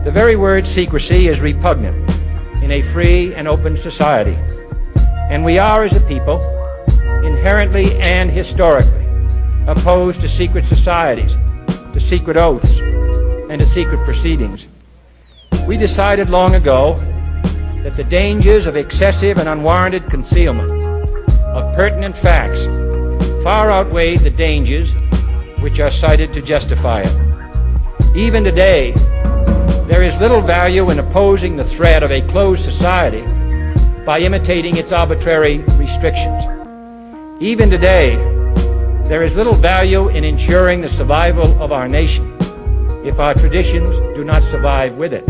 The very word secrecy is repugnant in a free and open society, and we are, as a people, inherently and historically opposed to secret societies, to secret oaths, and to secret proceedings. We decided long ago that the dangers of excessive and unwarranted concealment of pertinent facts far outweighed the dangers which are cited to justify it. Even today, there is little value in opposing the threat of a closed society by imitating its arbitrary restrictions. Even today, there is little value in ensuring the survival of our nation if our traditions do not survive with it.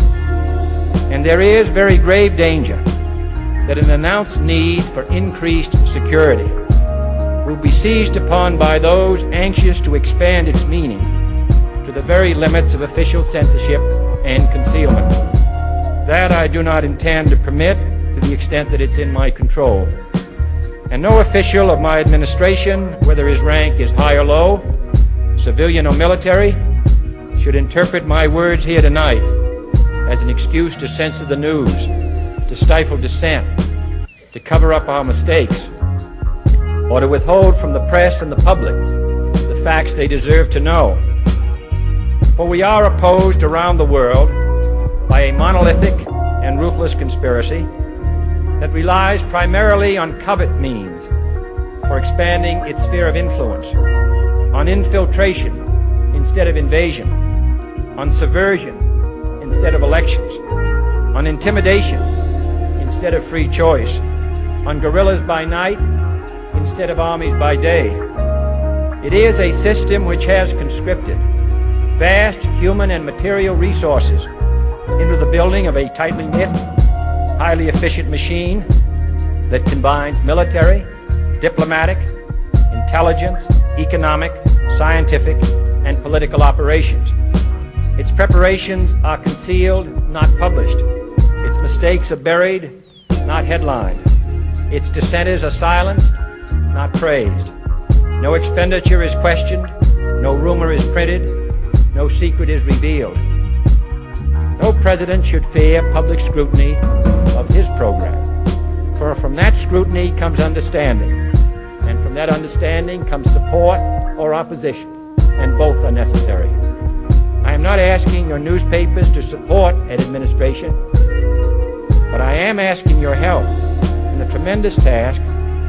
And there is very grave danger that an announced need for increased security will be seized upon by those anxious to expand its meaning to the very limits of official censorship and concealment. That I do not intend to permit to the extent that it's in my control. And no official of my administration, whether his rank is high or low, civilian or military, should interpret my words here tonight as an excuse to censor the news, to stifle dissent, to cover up our mistakes, or to withhold from the press and the public the facts they deserve to know. For we are opposed around the world by a monolithic and ruthless conspiracy that relies primarily on covert means for expanding its sphere of influence, on infiltration instead of invasion, on subversion instead of elections, on intimidation instead of free choice, on guerrillas by night instead of armies by day. It is a system which has conscripted vast human and material resources into the building of a tightly knit, highly efficient machine that combines military, diplomatic, intelligence, economic, scientific, and political operations. Its preparations are concealed, not published. Its mistakes are buried, not headlined. Its dissenters are silenced, not praised. No expenditure is questioned, no rumor is printed, no secret is revealed. No president should fear public scrutiny of his program, for from that scrutiny comes understanding, and from that understanding comes support or opposition, and both are necessary. I am not asking your newspapers to support an administration, but I am asking your help in the tremendous task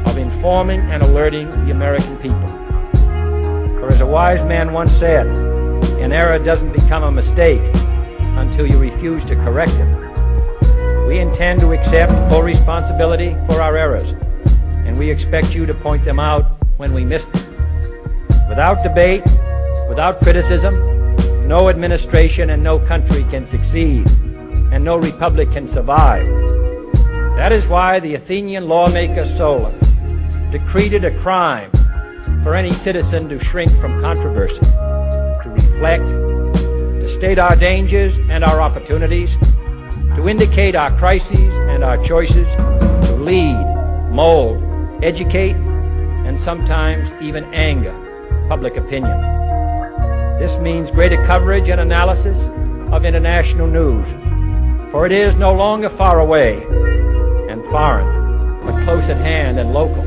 of informing and alerting the American people. For as a wise man once said, an error doesn't become a mistake until you refuse to correct it. We intend to accept full responsibility for our errors, and we expect you to point them out when we miss them. Without debate, without criticism, no administration and no country can succeed, and no republic can survive. That is why the Athenian lawmaker Solon decreed it a crime for any citizen to shrink from controversy, to reflect, to state our dangers and our opportunities, to indicate our crises and our choices, to lead, mold, educate, and sometimes even anger public opinion. This means greater coverage and analysis of international news, for it is no longer far away and foreign, but close at hand and local.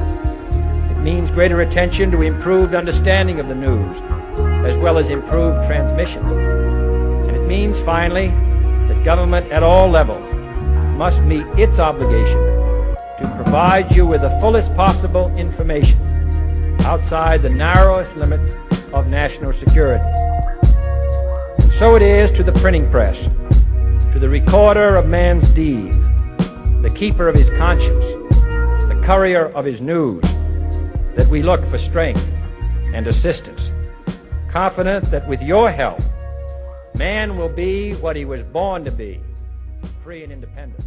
It means greater attention to improved understanding of the news, as well as improved transmission. And it means, finally, that government at all levels must meet its obligation to provide you with the fullest possible information outside the narrowest limits of national security. And so it is to the printing press, to the recorder of man's deeds, the keeper of his conscience, the courier of his news, that we look for strength and assistance, confident that with your help, man will be what he was born to be, free and independent.